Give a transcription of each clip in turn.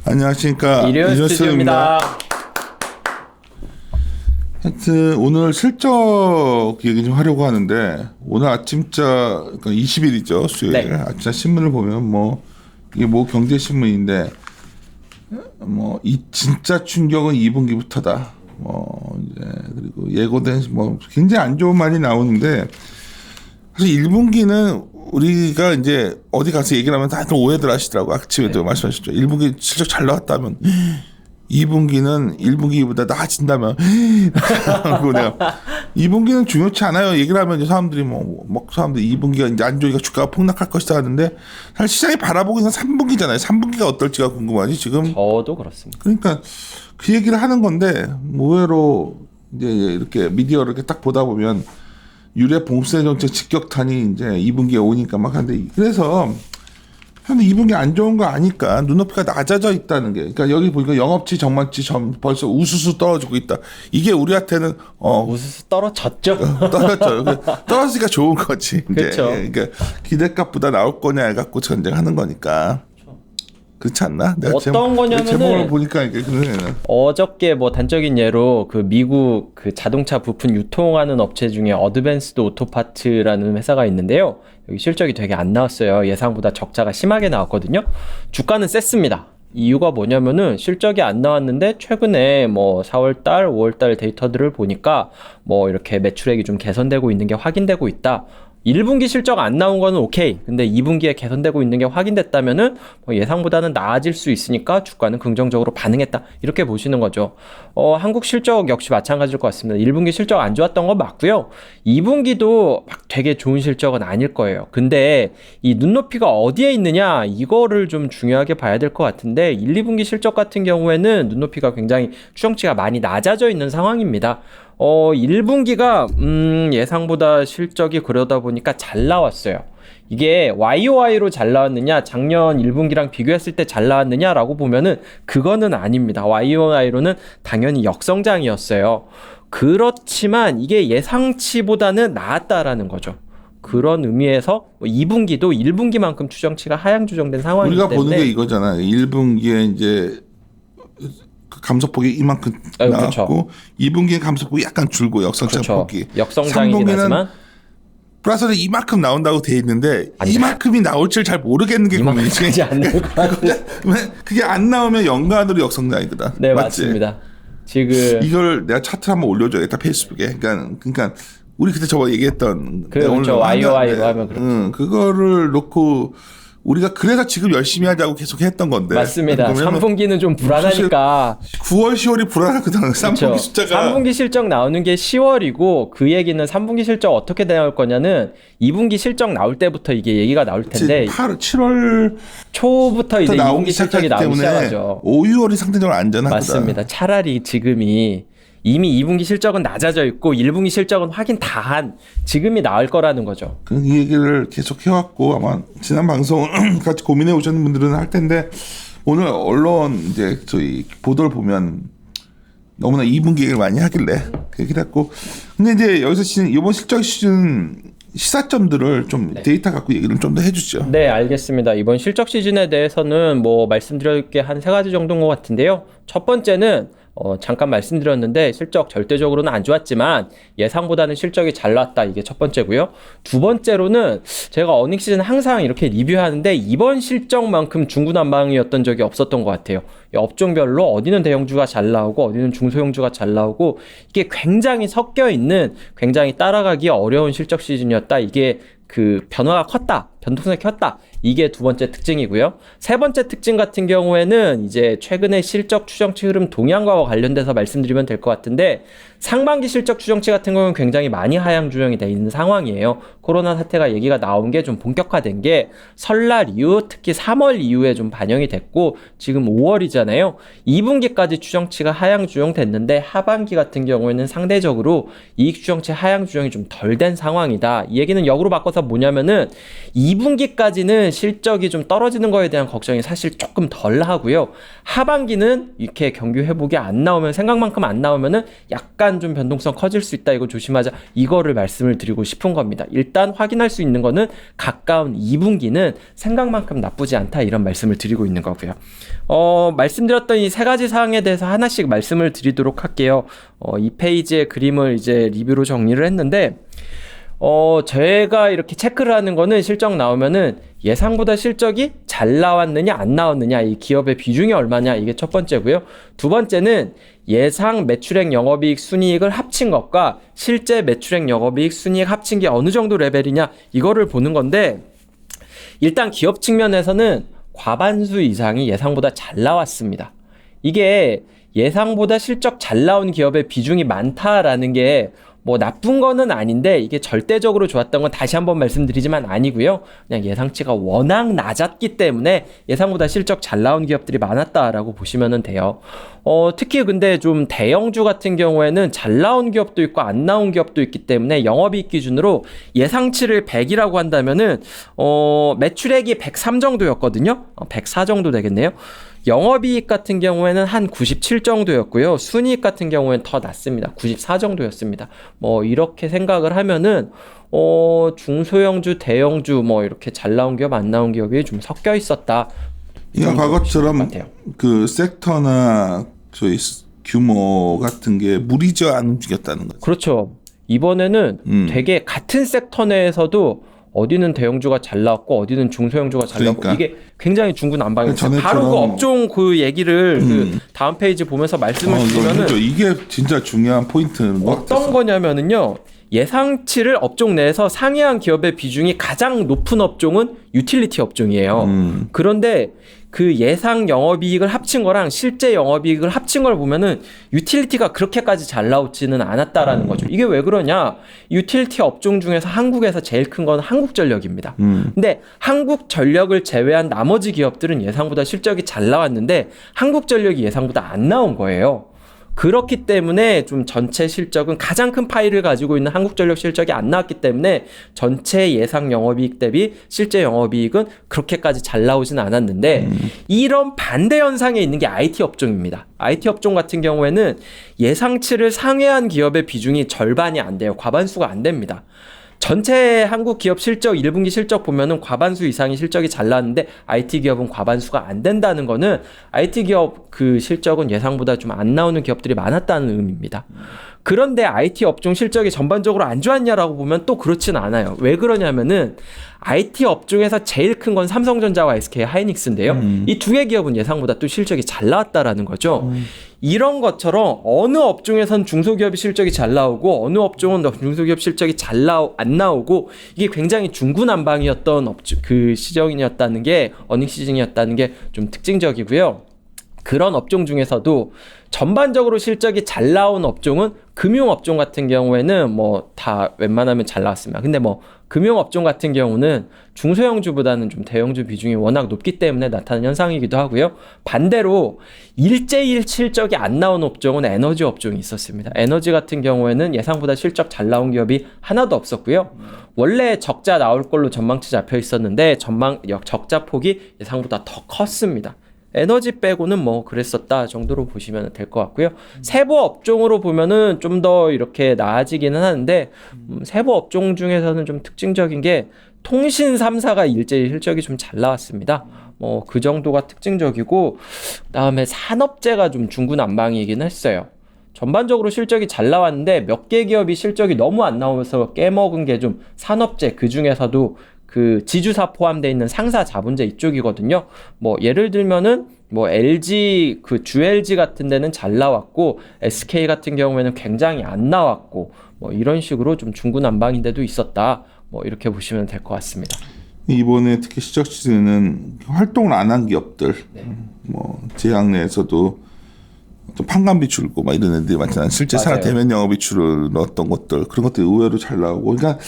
안녕하십니까. 일요일 스튜디오입니다. 하여튼 오늘 실적 얘기 좀 하려고 하는데 오늘 아침자 그러니까 20일이죠. 수요일. 네. 아침자 신문을 보면 이게 경제신문인데 이 진짜 충격은 2분기부터다. 이제 그리고 예고된 굉장히 안 좋은 말이 나오는데 사실 1분기는 우리가 이제 어디 가서 얘기를 하면 다들 오해들 하시더라고. 아침에도 네. 말씀하셨죠. 1분기 실적 잘 나왔다면 2분기는 1분기보다 나아진다면 그리고 내가 2분기는 중요치 않아요. 얘기를 하면 이제 사람들이 사람들이 2분기가 이제 안 좋으니까 주가가 폭락할 것이다 하는데 사실 시장이 바라보고 있는 3분기잖아요. 3분기가 어떨지가 궁금하지 지금. 저도 그렇습니다. 그러니까 그 얘기를 하는 건데 의외로 이제 이렇게 미디어를 이렇게 딱 보다 보면 유례 봉쇄 정책 직격탄이 이제 2분기에 오니까 막 하는데 그래서 한 2분기 안 좋은 거 아니까 눈높이가 낮아져 있다는 게 그러니까 여기 보니까 영업치 전망치 벌써 우수수 떨어지고 있다. 이게 우리한테는 우수수 떨어졌죠. 떨어지니까 좋은 거지. 그렇죠. 그러니까 기대값보다 나올 거냐 해갖고 전쟁하는 거니까. 그렇지 않나? 내가 어떤 거냐면은 제목을 보니까 이게 어저께 단적인 예로 그 미국 그 자동차 부품 유통하는 업체 중에 어드밴스드 오토파트라는 회사가 있는데요. 여기 실적이 되게 안 나왔어요. 예상보다 적자가 심하게 나왔거든요. 주가는 셌습니다. 이유가 뭐냐면은 실적이 안 나왔는데 최근에 4월달, 5월달 데이터들을 보니까 이렇게 매출액이 좀 개선되고 있는 게 확인되고 있다. 1분기 실적 안 나온 거는 오케이. 근데 2분기에 개선되고 있는 게 확인됐다면은 예상보다는 나아질 수 있으니까 주가는 긍정적으로 반응했다. 이렇게 보시는 거죠. 한국 실적 역시 마찬가지일 것 같습니다. 1분기 실적 안 좋았던 건 맞고요. 2분기도 막 되게 좋은 실적은 아닐 거예요. 근데 이 눈높이가 어디에 있느냐 이거를 좀 중요하게 봐야 될 것 같은데 1, 2분기 실적 같은 경우에는 눈높이가 굉장히 추정치가 많이 낮아져 있는 상황입니다. 1분기가 예상보다 실적이 그러다 보니까 잘 나왔어요. 이게 YOY로 잘 나왔느냐 작년 1분기랑 비교했을 때 잘 나왔느냐라고 보면은 그거는 아닙니다. YOY로는 당연히 역성장이었어요. 그렇지만 이게 예상치보다는 나았다라는 거죠. 그런 의미에서 2분기도 1분기만큼 추정치가 하향 조정된 상황이기 때문에 우리가 보는 게 이거잖아요. 1분기에 이제 감소폭이 이만큼 나왔고 그렇죠. 2분기에 감소폭이 약간 줄고 역성장 그렇죠. 폭이 역성장이긴 하지만 플러스는 이만큼 나온다고 돼 있는데 이만큼이 나올지를 잘 모르겠는 게 고민이지. 그게 안 나오면 연간으로 역성장이거든. 네 맞지? 맞습니다. 지금 이걸 내가 차트 한번 올려줘야겠다 페이스북에. 그러니까 우리 그때 저번에 얘기했던 그렇죠. YOY로 하면 그렇죠. 그거를 놓고 우리가 그래서 지금 열심히 하자고 계속 했던 건데. 맞습니다. 3분기는 좀 불안하니까. 9월, 10월이 불안하거든. 3분기 그렇죠. 숫자가. 3분기 실적 나오는 게 10월이고 그 얘기는 3분기 실적 어떻게 나올 거냐는 2분기 실적 나올 때부터 이게 얘기가 나올 텐데 7월 초부터 이제 2분기 실적이 나오기 시작하죠. 5, 6월이 상대적으로 안전하거든. 맞습니다. 차라리 지금이 이미 2분기 실적은 낮아져 있고 1분기 실적은 확인 다 한 지금이 나을 거라는 거죠. 이 얘기를 계속 해왔고 아마 지난 방송 같이 고민해 오셨는 분들은 할 텐데 오늘 언론 이제 저희 보도를 보면 너무나 2분기 얘기를 많이 하길래 그 얘기를 했고 근데 이제 여기서 이번 실적 시즌 시사점들을 좀 데이터 갖고 얘기를 좀 더 해주시죠. 네, 알겠습니다. 이번 실적 시즌에 대해서는 말씀드릴 게 한 3가지 정도인 것 같은데요. 첫 번째는 잠깐 말씀드렸는데 실적 절대적으로는 안 좋았지만 예상보다는 실적이 잘 나왔다. 이게 첫 번째고요. 두 번째로는 제가 어닝 시즌 항상 이렇게 리뷰하는데 이번 실적만큼 중구난방이었던 적이 없었던 것 같아요. 업종별로 어디는 대형주가 잘 나오고 어디는 중소형주가 잘 나오고 이게 굉장히 섞여 있는 굉장히 따라가기 어려운 실적 시즌이었다. 이게 그 변화가 컸다. 변동성이 컸다. 이게 두 번째 특징이고요. 세 번째 특징 같은 경우에는 이제 최근에 실적 추정치 흐름 동향과 관련돼서 말씀드리면 될 것 같은데 상반기 실적 추정치 같은 경우는 굉장히 많이 하향 조정이 돼 있는 상황이에요. 코로나 사태가 얘기가 나온 게 좀 본격화된 게 설날 이후 특히 3월 이후에 좀 반영이 됐고 지금 5월이잖아요. 2분기까지 추정치가 하향 조정됐는데 하반기 같은 경우에는 상대적으로 이익 추정치 하향 조정이 좀 덜 된 상황이다. 이 얘기는 역으로 바꿔서 뭐냐면은 2분기까지는 실적이 좀 떨어지는 거에 대한 걱정이 사실 조금 덜 하고요. 하반기는 이렇게 경기 회복이 안 나오면 생각만큼 안 나오면은 약간 좀 변동성 커질 수 있다. 이거 조심하자. 이거를 말씀을 드리고 싶은 겁니다. 일단 확인할 수 있는 거는 가까운 2분기는 생각만큼 나쁘지 않다. 이런 말씀을 드리고 있는 거고요. 말씀드렸던 이 세 가지 사항에 대해서 하나씩 말씀을 드리도록 할게요. 이 페이지의 그림을 이제 리뷰로 정리를 했는데 제가 이렇게 체크를 하는 거는 실적 나오면은 예상보다 실적이 잘 나왔느냐 안 나왔느냐, 이 기업의 비중이 얼마냐, 이게 첫 번째고요. 두 번째는 예상 매출액 영업이익 순이익을 합친 것과 실제 매출액 영업이익 순이익 합친 게 어느 정도 레벨이냐, 이거를 보는 건데, 일단 기업 측면에서는 과반수 이상이 예상보다 잘 나왔습니다. 이게 예상보다 실적 잘 나온 기업의 비중이 많다라는 게 뭐 나쁜 거는 아닌데, 이게 절대적으로 좋았던 건 다시 한번 말씀드리지만 아니고요. 그냥 예상치가 워낙 낮았기 때문에 예상보다 실적 잘 나온 기업들이 많았다라고 보시면 돼요. 특히 근데 좀 대형주 같은 경우에는 잘 나온 기업도 있고 안 나온 기업도 있기 때문에 영업이익 기준으로 예상치를 100이라고 한다면은 매출액이 103 정도였거든요. 104 정도 되겠네요. 영업이익 같은 경우에는 한 97 정도였고요. 순이익 같은 경우에는 더 낮습니다. 94 정도였습니다. 뭐 이렇게 생각을 하면은 중소형주, 대형주 뭐 이렇게 잘 나온 기업, 안 나온 기업이 좀 섞여 있었다. 그러니까 과거처럼 그 섹터나 저희 규모 같은 게 무리져 안 움직였다는 거죠. 그렇죠. 이번에는 되게 같은 섹터 내에서도 어디는 대형주가 잘 나왔고 어디는 중소형주가 잘 나왔고, 이게 굉장히 중구난방이에요. 바로 그 업종 그 얘기를 그 다음 페이지 보면서 말씀을 드리면은 이게 진짜 중요한 포인트인 것 같아서. 어떤 거냐면은요, 예상치를 업종 내에서 상회한 기업의 비중이 가장 높은 업종은 유틸리티 업종이에요. 그런데 그 예상 영업이익을 합친 거랑 실제 영업이익을 합친 걸 보면은 유틸리티가 그렇게까지 잘 나오지는 않았다라는 거죠. 이게 왜 그러냐? 유틸리티 업종 중에서 한국에서 제일 큰 건 한국전력입니다. 근데 한국전력을 제외한 나머지 기업들은 예상보다 실적이 잘 나왔는데 한국전력이 예상보다 안 나온 거예요. 그렇기 때문에 좀 전체 실적은 가장 큰 파일을 가지고 있는 한국전력 실적이 안 나왔기 때문에 전체 예상 영업이익 대비 실제 영업이익은 그렇게까지 잘 나오진 않았는데, 이런 반대 현상에 있는 게 IT 업종입니다. IT 업종 같은 경우에는 예상치를 상회한 기업의 비중이 절반이 안 돼요. 과반수가 안 됩니다. 전체 한국 기업 실적 1분기 실적 보면은 과반수 이상이 실적이 잘 나왔는데 IT 기업은 과반수가 안 된다는 거는 IT 기업 그 실적은 예상보다 좀 안 나오는 기업들이 많았다는 의미입니다. 그런데 IT 업종 실적이 전반적으로 안 좋았냐라고 보면 또 그렇진 않아요. 왜 그러냐면은 IT 업종에서 제일 큰 건 삼성전자와 SK 하이닉스인데요. 이 두 개 기업은 예상보다 또 실적이 잘 나왔다라는 거죠. 이런 것처럼 어느 업종에선 중소기업이 실적이 잘 나오고 어느 업종은 중소기업 실적이 안 나오고, 이게 굉장히 중구난방이었던 그 시즌이었다는 게, 어닝 시즌이었다는 게 좀 특징적이고요. 그런 업종 중에서도 전반적으로 실적이 잘 나온 업종은 금융업종 같은 경우에는 뭐 다 웬만하면 잘 나왔습니다. 근데 뭐 금융업종 같은 경우는 중소형주보다는 좀 대형주 비중이 워낙 높기 때문에 나타나는 현상이기도 하고요. 반대로 일제일 실적이 안 나온 업종은 에너지 업종이 있었습니다. 에너지 같은 경우에는 예상보다 실적 잘 나온 기업이 하나도 없었고요. 원래 적자 나올 걸로 전망치 잡혀 있었는데 적자 폭이 예상보다 더 컸습니다. 에너지 빼고는 뭐 그랬었다 정도로 보시면 될 것 같고요. 세부 업종으로 보면은 좀 더 이렇게 나아지기는 하는데, 세부 업종 중에서는 좀 특징적인 게 통신 3사가 일제히 실적이 좀 잘 나왔습니다. 뭐 그 정도가 특징적이고, 그다음에 산업재가 좀 중구난방이긴 했어요. 전반적으로 실적이 잘 나왔는데 몇 개 기업이 실적이 너무 안 나오면서 깨먹은 게 좀 산업재, 그 중에서도 그 지주사 포함되어 있는 상사 자본재 이쪽이거든요. 뭐 예를 들면은 뭐 LG, 그 주LG 같은 데는 잘 나왔고 SK 같은 경우에는 굉장히 안 나왔고, 뭐 이런 식으로 좀 중구난방인데도 있었다. 뭐 이렇게 보시면 될 것 같습니다. 이번에 특히 실적 시즌은 활동을 안 한 기업들, 뭐 제약 내에서도 또 판관비 줄고 막 이런 애들이 많잖아요. 실제 맞아요. 대면 영업 비출을 넣었던 것들, 그런 것들이 의외로 잘 나오고, 그러니까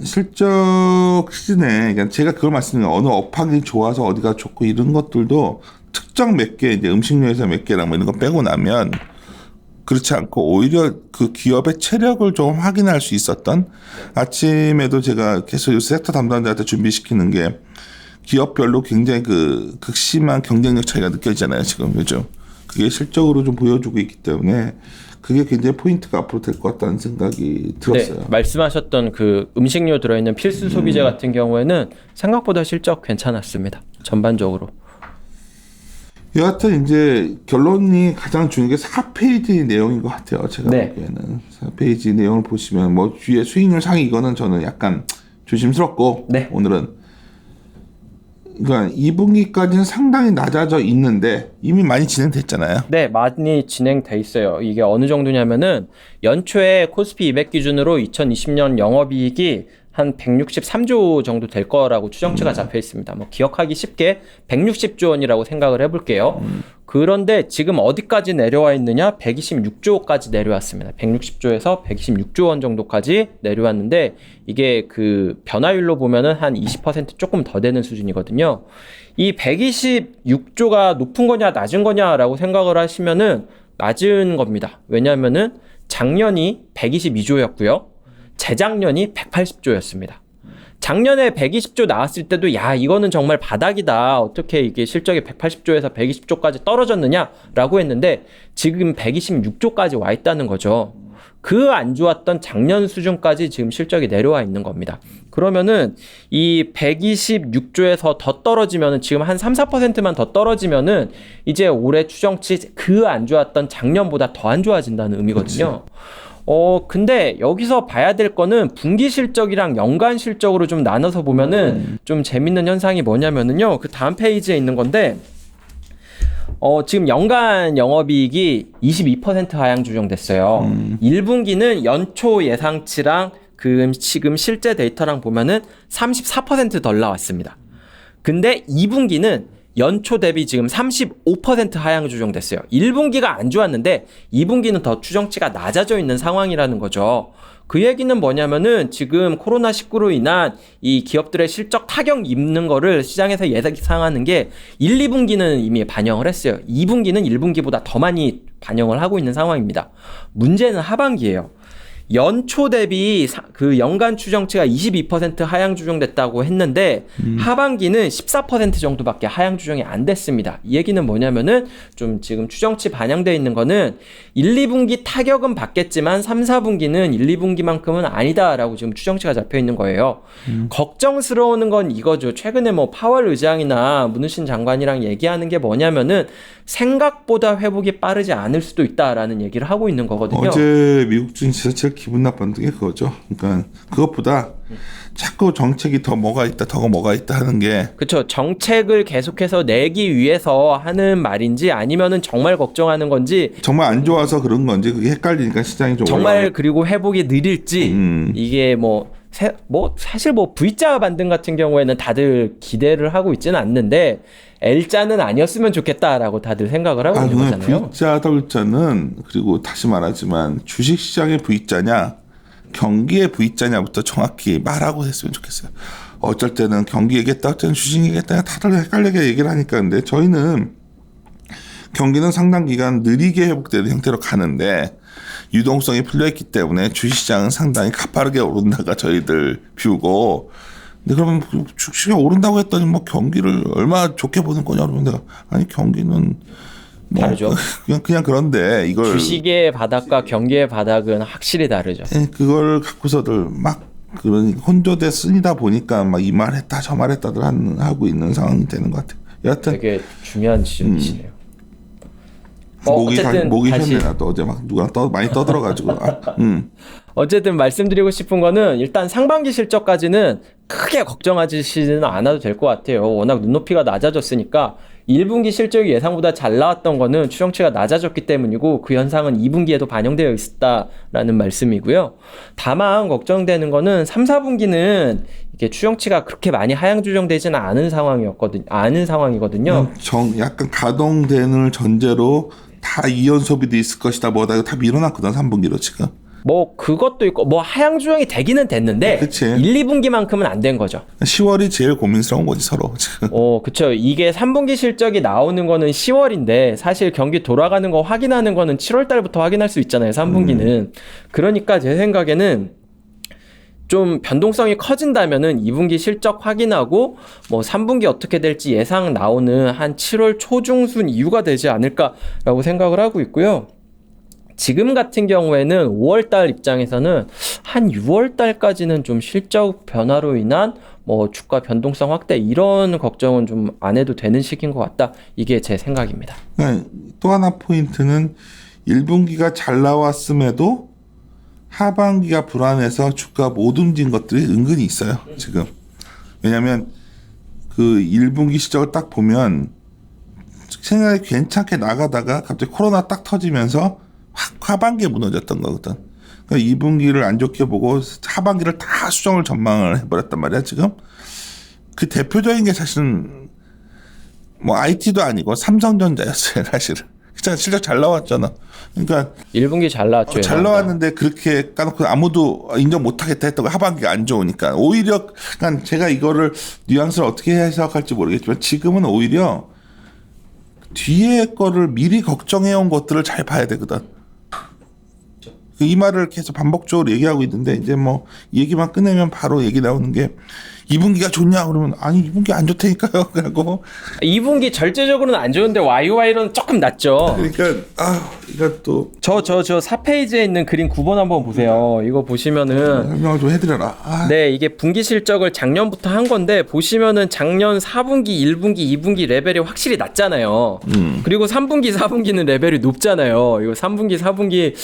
실적 시즌에, 그러니까 제가 그걸 말씀드린 어느 업황이 좋아서 어디가 좋고 이런 것들도 특정 몇 개, 이제 음식료에서 몇 개랑 뭐 이런 거 빼고 나면 그렇지 않고 오히려 그 기업의 체력을 좀 확인할 수 있었던 아침에도 제가 계속 요 섹터 담당자한테 준비시키는 게 기업별로 굉장히 그 극심한 경쟁력 차이가 느껴지잖아요. 지금 요즘. 그게 실적으로 좀 보여주고 있기 때문에 그게 굉장히 포인트가 앞으로 될 것 같다는 생각이 들었어요. 네, 말씀하셨던 그 음식료 들어있는 필수 소비재 같은 경우에는 생각보다 실적 괜찮았습니다. 전반적으로. 여하튼 이제 결론이 가장 중요한 게 4페이지 내용인 것 같아요. 제가 네. 보기에는 4페이지 내용을 보시면 뭐 뒤에 수익률 상위 이거는 저는 약간 조심스럽고 네. 오늘은 그러니까 2분기까지는 상당히 낮아져 있는데 이미 많이 진행됐잖아요. 네, 많이 진행돼 있어요. 이게 어느 정도냐면은 연초에 코스피 200 기준으로 2020년 영업이익이 한 163조 정도 될 거라고 추정치가 잡혀 있습니다. 뭐 기억하기 쉽게 160조 원이라고 생각을 해볼게요. 그런데 지금 어디까지 내려와 있느냐? 126조까지 내려왔습니다. 160조에서 126조 원 정도까지 내려왔는데 이게 그 변화율로 보면은 한 20% 조금 더 되는 수준이거든요. 이 126조가 높은 거냐 낮은 거냐라고 생각을 하시면은 낮은 겁니다. 왜냐하면은 작년이 122조였고요. 재작년이 180조였습니다. 작년에 120조 나왔을 때도 야 이거는 정말 바닥이다. 어떻게 이게 실적이 180조에서 120조까지 떨어졌느냐라고 했는데 지금 126조까지 와 있다는 거죠. 그 안 좋았던 작년 수준까지 지금 실적이 내려와 있는 겁니다. 그러면은 이 126조에서 더 떨어지면은 지금 한 3, 4%만 더 떨어지면은 이제 올해 추정치 그 안 좋았던 작년보다 더 안 좋아진다는 의미거든요. 근데 여기서 봐야 될 거는 분기 실적이랑 연간 실적으로 좀 나눠서 보면은 좀 재밌는 현상이 뭐냐면은요. 그 다음 페이지에 있는 건데, 지금 연간 영업이익이 22% 하향 조정됐어요. 1분기는 연초 예상치랑 지금 실제 데이터랑 보면은 34%덜 나왔습니다. 근데 2분기는 연초 대비 지금 35% 하향 조정됐어요. 1분기가 안 좋았는데 2분기는 더 추정치가 낮아져 있는 상황이라는 거죠. 그 얘기는 뭐냐면은 지금 코로나19로 인한 이 기업들의 실적 타격 입는 거를 시장에서 예상하는 게 1, 2분기는 이미 반영을 했어요. 2분기는 1분기보다 더 많이 반영을 하고 있는 상황입니다. 문제는 하반기예요. 연초 대비 그 연간 추정치가 22% 하향 조정됐다고 했는데 하반기는 14% 정도밖에 하향 조정이 안 됐습니다. 이 얘기는 뭐냐면은 좀 지금 추정치 반영되어 있는 거는 1, 2분기 타격은 받겠지만 3, 4분기는 1, 2분기만큼은 아니다라고 지금 추정치가 잡혀 있는 거예요. 걱정스러운 건 이거죠. 최근에 뭐 파월 의장이나 문우신 장관이랑 얘기하는 게 뭐냐면은 생각보다 회복이 빠르지 않을 수도 있다라는 얘기를 하고 있는 거거든요. 어제 미국 증시에서 제일 기분 나빴던 게 그거죠. 그러니까 그것보다 자꾸 정책이 더 뭐가 있다 하는 게 그렇죠. 정책을 계속해서 내기 위해서 하는 말인지 아니면은 정말 걱정하는 건지 정말 안 좋아서 그런 건지 그게 헷갈리니까 시장이 좀 정말 그리고 회복이 느릴지 이게 사실 V자 반등 같은 경우에는 다들 기대를 하고 있지는 않는데 L자는 아니었으면 좋겠다라고 다들 생각을 하고 있는 거잖아요. V자, W자는 그리고 다시 말하지만 주식시장의 V자냐 경기의 V자냐부터 정확히 말하고 했으면 좋겠어요. 어쩔 때는 경기 얘기했다, 어쩔 때는 주식 얘기했다, 다들 헷갈리게 얘기를 하니까. 근데 저희는 경기는 상당 기간 느리게 회복되는 형태로 가는데 유동성이 풀려있기 때문에 주식시장은 상당히 가파르게 오른다가 저희들 뷰고. 근데 그러면 주식이 오른다고 했더니 뭐 경기를 얼마나 좋게 보는 거냐 그러면 내가 아니 경기는 뭐 다르죠. 그냥 그런데 이걸 주식의 바닥과 경기의 바닥은 확실히 다르죠. 그걸 갖고서들 막 그런 혼조돼 쓰니다 보니까 막 이 말했다 저 말했다들 하고 있는 상황이 되는 것 같아요. 여하튼 되게 중요한 지적이시네요. 목이 쉬었네 나도 어제 막 누가 많이 떠들어가지고 어쨌든 말씀드리고 싶은 거는 일단 상반기 실적까지는 크게 걱정하시지는 않아도 될 것 같아요. 워낙 눈높이가 낮아졌으니까 1분기 실적이 예상보다 잘 나왔던 거는 추정치가 낮아졌기 때문이고 그 현상은 2분기에도 반영되어 있었다라는 말씀이고요. 다만 걱정되는 거는 3, 4분기는 이게 추정치가 그렇게 많이 하향 조정되지는 않은 상황이거든요. 약간 가동되는 전제로 다 이연 소비도 있을 것이다 뭐다 다 밀어놨거든 3분기로 지금. 뭐 그것도 있고 뭐 하향 조정이 되기는 됐는데 그치. 1, 2분기만큼은 안 된 거죠. 10월이 제일 고민스러운 거지 서로 지금. 그쵸. 이게 3분기 실적이 나오는 거는 10월인데 사실 경기 돌아가는 거 확인하는 거는 7월 달부터 확인할 수 있잖아요. 3분기는. 그러니까 제 생각에는 좀 변동성이 커진다면은 2분기 실적 확인하고 뭐 3분기 어떻게 될지 예상 나오는 한 7월 초중순 이후가 되지 않을까라고 생각을 하고 있고요. 지금 같은 경우에는 5월달 입장에서는 한 6월달까지는 좀 실적 변화로 인한 뭐 주가 변동성 확대 이런 걱정은 좀 안 해도 되는 시기인 것 같다. 이게 제 생각입니다. 또 하나 포인트는 1분기가 잘 나왔음에도 하반기가 불안해서 주가 못 움직인 것들이 은근히 있어요. 지금. 왜냐하면 그 1분기 실적을 딱 보면 생각이 괜찮게 나가다가 갑자기 코로나 딱 터지면서 확 하반기에 무너졌던 거거든. 그러니까 2분기를 안 좋게 보고 하반기를 다 수정을 전망을 해버렸단 말이야 지금. 그 대표적인 게 사실은 뭐 IT도 아니고 삼성전자였어요 사실은. 진짜 실적 잘 나왔잖아. 그러니까 1분기 잘 나왔죠. 잘 나왔는데 그렇게 까놓고 아무도 인정 못하겠다 했던 거 하반기가 안 좋으니까 오히려 그러니까 제가 이거를 뉘앙스를 어떻게 해석할지 모르겠지만 지금은 오히려 뒤에 거를 미리 걱정해온 것들을 잘 봐야 되거든. 이 말을 계속 반복적으로 얘기하고 있는데 이제 뭐 이 얘기만 꺼내면 바로 얘기 나오는 게 2분기가 좋냐 그러면 아니 2분기 안 좋다니까요. 그러고 2분기 절대적으로는 안 좋은데 YOY로는 조금 낮죠. 그러니까 이거 또 저 4페이지에 있는 그림 9번 한번 보세요. 이거 보시면은 설명을 좀 해드려라. 네, 이게 분기 실적을 작년부터 한 건데 보시면은 작년 4분기, 1분기, 2분기 레벨이 확실히 낮잖아요. 그리고 3분기, 4분기는 레벨이 높잖아요. 이거 3분기, 4분기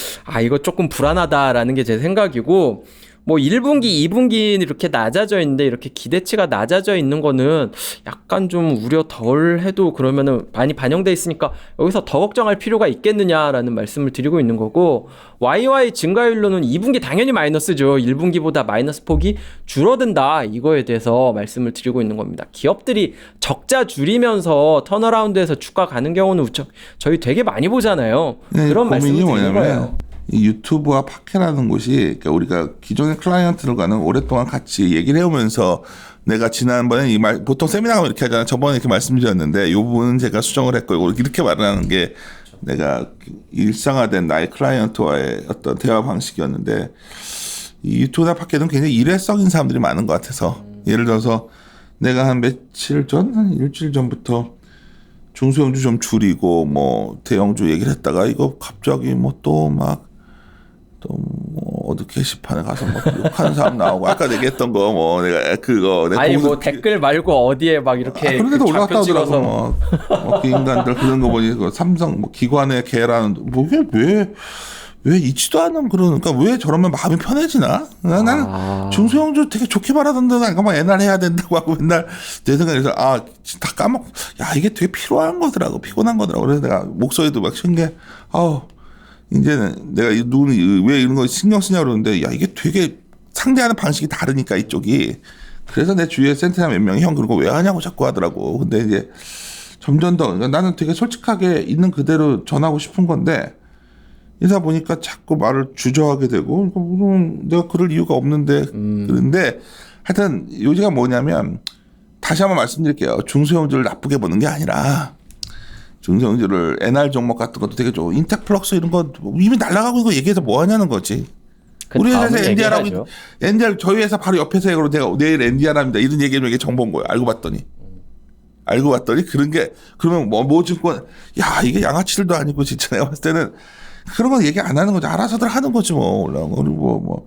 이거 조금 불안하다라는 게 제 생각이고 뭐 1분기, 2분기는 이렇게 낮아져 있는데 이렇게 기대치가 낮아져 있는 거는 약간 좀 우려 덜 해도 그러면은 많이 반영돼 있으니까 여기서 더 걱정할 필요가 있겠느냐라는 말씀을 드리고 있는 거고 YY 증가율로는 2분기 당연히 마이너스죠. 1분기보다 마이너스 폭이 줄어든다. 이거에 대해서 말씀을 드리고 있는 겁니다. 기업들이 적자 줄이면서 턴어라운드에서 주가 가는 경우는 저희 되게 많이 보잖아요. 그런 말씀을 드리는 거예요. 이 유튜브와 팟캐라는 곳이 그러니까 우리가 기존의 클라이언트들과는 오랫동안 같이 얘기를 해오면서 내가 지난번에 이 말 보통 세미나 가면 이렇게 하잖아. 저번에 이렇게 말씀드렸는데 이 부분은 제가 수정을 했고 이렇게 말을 하는 게 내가 일상화된 나의 클라이언트와의 어떤 대화 방식이었는데 이 유튜브나 팟캐는 굉장히 일회성인 사람들이 많은 것 같아서 예를 들어서 내가 한 며칠 전, 한 일주일 전부터 중소형주 좀 줄이고 뭐 대형주 얘기를 했다가 이거 갑자기 뭐 또 어디 게시판에 가서 뭐 욕하는 사람 나오고 아까 얘기했던 거 뭐 내가 그거 아니 뭐 댓글 말고 어디에 막 이렇게 그런데도 올라갔다 하더라고 찍어서 뭐 그 인간들 그런 거 보니 그 삼성 뭐 기관의 개라는 뭐 왜 있지도 않은 그러니까 왜 저러면 마음이 편해지나? 나는 중소형주 되게 좋게 말하던데 내가 막 옛날 해야 된다고 하고 맨날 내 생각에서 다 까먹. 야 이게 되게 필요한 거더라고 피곤한 거더라고. 그래서 내가 목소리도 막 신게 이제는 내가 누구는 왜 이런 거 신경 쓰냐 그러는데 야 이게 되게 상대하는 방식이 다르니까 이쪽이. 그래서 내 주위에 센터나 몇 명이 형 그런 거 왜 하냐고 자꾸 하더라고. 근데 이제 점점 더 그러니까 나는 되게 솔직하게 있는 그대로 전하고 싶은 건데. 이사 보니까 자꾸 말을 주저하게 되고 내가 그럴 이유가 없는데 그런데 하여튼 요지가 뭐냐면 다시 한번 말씀드릴게요. 중소형주를 나쁘게 보는 게 아니라 중소형주를 NR 종목 같은 것도 되게 좋고 인텍플럭스 이런 거 이미 날아가고 있는 거 얘기해서 뭐 하냐는 거지. 우리 회사에서 NDR하고 NDR 저희 회사 바로 옆에서 해고 내가 내일 NDR합니다. 이런 얘기하면 이게 정보인 거예요. 알고 봤더니 그런 게 그러면 뭐 증권 야 이게 양아치들도 아니고 진짜 내가 봤을 때는 그런 건 얘기 안 하는 거지. 알아서들 하는 거지 뭐. 그리고 뭐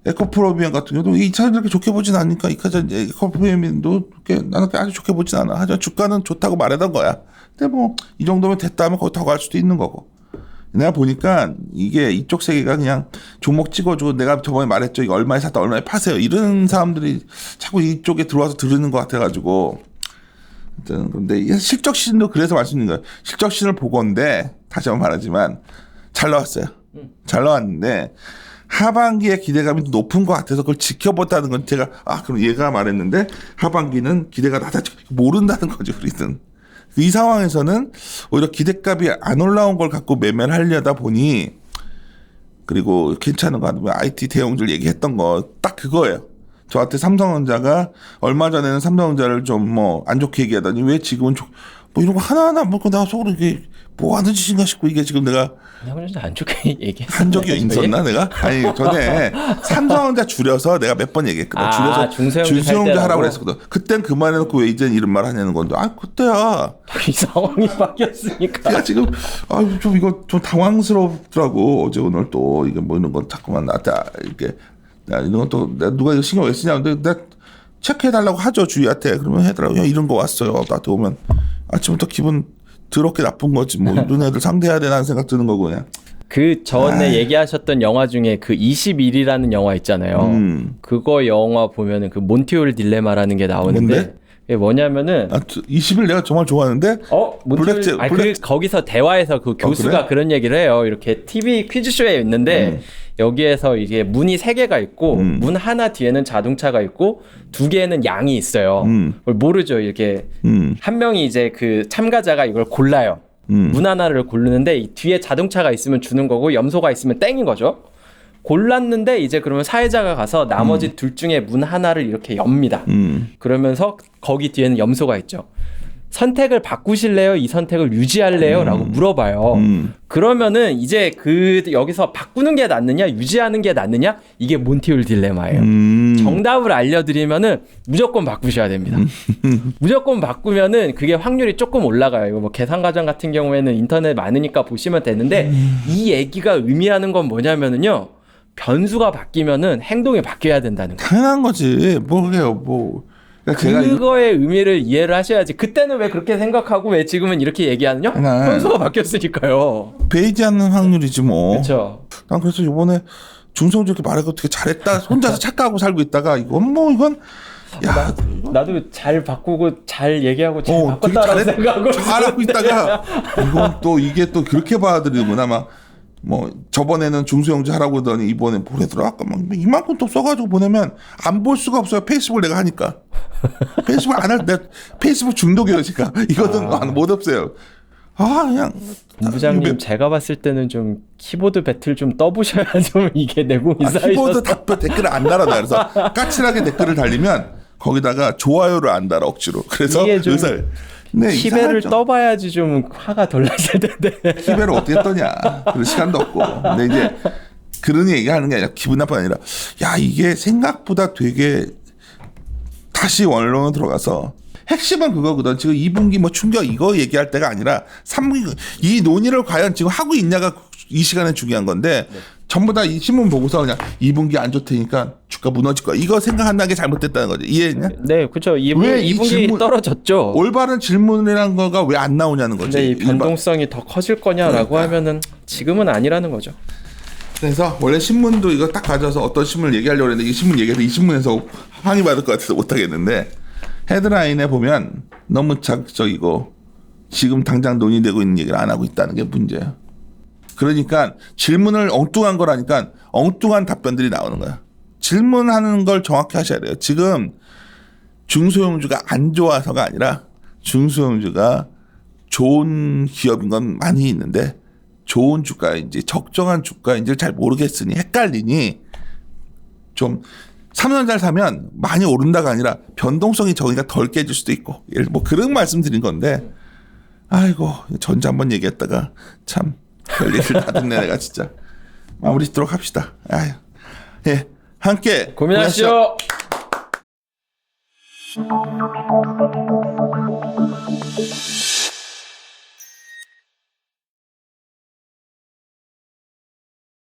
에코프로비안 같은 경우도 이 차를 그렇게 좋게 보진 않으니까 에코프로비안도 나는 아주 좋게 보진 않아. 하지만 주가는 좋다고 말하던 거야. 근데 뭐 이 정도면 됐다 하면 거기 더 갈 수도 있는 거고. 내가 보니까 이게 이쪽 세계가 그냥 종목 찍어주고 내가 저번에 말했죠. 이거 얼마에 샀다 얼마에 파세요. 이런 사람들이 자꾸 이쪽에 들어와서 들으는 것 같아가지고. 근데 실적 시즌도 그래서 말씀드린 거예요. 실적 시즌을 보건데 다시 한번 말하지만 잘 나왔어요. 잘 나왔는데 하반기에 기대감이 높은 것 같아서 그걸 지켜봤다는 건 제가 그럼 얘가 말했는데 하반기는 기대가 낮아져 모른다는 거죠. 우리는 이 상황에서는 오히려 기대값이 안 올라온 걸 갖고 매매를 하려다 보니 그리고 괜찮은 거 같으면 IT 대형들 얘기했던 거 딱 그거예요. 저한테 삼성전자가 얼마 전에는 삼성전자를 좀 뭐 안 좋게 얘기하더니 왜 지금은 뭐 이런 거 하나하나 먹고 내가 속으로 이게 뭐 하는 짓인가 싶고 이게 지금 내가 삼성전자 안 좋게 얘기했어요. 한 적이 있었나 내가? 아니 전에 삼성전자 줄여서 내가 몇 번 얘기했거든. 줄여서 중소형주 하라고 그랬었거든. 그땐 그만해놓고 왜 이젠 이런 말 하냐는 건데. 아 그때야. 이 상황이 바뀌었으니까. 내가 지금 좀 이거 좀 당황스럽더라고. 어제 오늘 또 이게 뭐 이런 건 자꾸만 나한테 이렇게 이런 것도 누가 이거 신경 왜 쓰냐. 근데 내가 체크해달라고 하죠 주희한테. 그러면 해더라고. 야 이런 거 왔어요. 나한테 오면 아침부터 기분 더럽게 나쁜 거지. 뭐 이런 애들 상대해야 되나 생각 드는 거고 그냥. 그 전에 얘기하셨던 영화 중에 그 21이라는 영화 있잖아요. 그거 영화 보면은 그 몬티올 딜레마라는 게 나오는데 뭔데? 그게 뭐냐면은 20일 내가 정말 좋아하는데 몬티올 거기서 대화에서 그 교수가 그래? 그런 얘기를 해요. 이렇게 TV 퀴즈쇼에 있는데 여기에서 이게 문이 3개가 있고 문 하나 뒤에는 자동차가 있고 2개에는 양이 있어요. 그걸 모르죠. 이렇게 한 명이 이제 그 참가자가 이걸 골라요. 문 하나를 고르는데 이 뒤에 자동차가 있으면 주는 거고 염소가 있으면 땡인 거죠. 골랐는데 이제 그러면 사회자가 가서 나머지 둘 중에 문 하나를 이렇게 엽니다. 그러면서 거기 뒤에는 염소가 있죠. 선택을 바꾸실래요? 이 선택을 유지할래요? 라고 물어봐요. 그러면은 이제 여기서 바꾸는 게 낫느냐, 유지하는 게 낫느냐? 이게 몬티올 딜레마예요. 정답을 알려드리면은 무조건 바꾸셔야 됩니다. 무조건 바꾸면은 그게 확률이 조금 올라가요. 이거 뭐 계산과정 같은 경우에는 인터넷 많으니까 보시면 되는데 이 얘기가 의미하는 건 뭐냐면은요. 변수가 바뀌면은 행동이 바뀌어야 된다는 거예요. 당연한 거지. 뭐게요, 뭐. 그거의 의미를 이해를 하셔야지. 그때는 왜 그렇게 생각하고 왜 지금은 이렇게 얘기하느냐? 변수가 바뀌었으니까요. 베이지 않는 확률이지 뭐. 그렇죠. 난 그래서 이번에 중성주 이렇게 말하고 되게 잘했다. 혼자서 착각하고 살고 있다가 이건 야, 나도 잘 바꾸고 잘 얘기하고 잘 되게 바꿨다라고 생각하고 잘하고 있다가 이건 또 이게 또 그렇게 받아들이는구나. 막 뭐 저번에는 중소형제 하라고 하더니 이번엔 보내더라. 아까 막 이만큼 또 써가지고 보내면 안 볼 수가 없어요. 페이스북을 내가 하니까. 페이스북 안 할 때 페이스북 중독이에요, 제가. 이거는 못 없어요. 그냥 본부장님 제가 봤을 때는 좀 키보드 배틀 좀 떠보셔야 좀 이게 내공이 쌓이셔서 키보드 답변 댓글을 안 달아놔. 그래서 까칠하게 댓글을 달리면 거기다가 좋아요를 안 달아 억지로. 그래서 의사를 키배를 떠봐야지 좀 화가 덜 나실 텐데. 키배를 어떻게 떠냐. 그럴 시간도 없고. 근데 이제 그런 얘기하는 게 아니라 기분 나쁜 아니라 야 이게 생각보다 되게 다시 원론으로 들어가서 핵심은 그거거든. 지금 2분기 뭐 충격 이거 얘기할 때가 아니라 3분기 이 논의를 과연 지금 하고 있냐가 이 시간에 중요한 건데 전부 다 이 신문 보고서 그냥 2분기 안 좋다니까 주가 무너질 거야. 이거 생각한다는 게 잘못됐다는 거지. 이해했냐? 네, 그렇죠. 2분기 떨어졌죠. 올바른 질문이라는 거가 왜 안 나오냐는 거지. 근데 이 변동성이 더 커질 거냐라고 하면은 지금은 아니라는 거죠. 그래서 원래 신문도 이거 딱 가져서 어떤 신문을 얘기하려고 했는데 이 신문 얘기해서 이 신문에서 항의받을 것 같아서 못하겠는데 헤드라인에 보면 너무 자극적이고 지금 당장 논의되고 있는 얘기를 안 하고 있다는 게 문제예요. 그러니까 질문을 엉뚱한 거라니까 엉뚱한 답변들이 나오는 거야. 질문하는 걸 정확히 하셔야 돼요. 지금 중소형주가 안 좋아서가 아니라 중소형주가 좋은 기업인 건 많이 있는데 좋은 주가인지 적정한 주가인지를 잘 모르겠으니 헷갈리니 좀 삼성전자를 사면 많이 오른다가 아니라 변동성이 적으니까 덜 깨질 수도 있고 뭐 그런 말씀 드린 건데 아이고 전자 한번 얘기했다가 참 별일을 다 듣네 내가 진짜. 마무리 짓도록 합시다. 아유. 예, 함께 고민하시죠. 고민하시죠.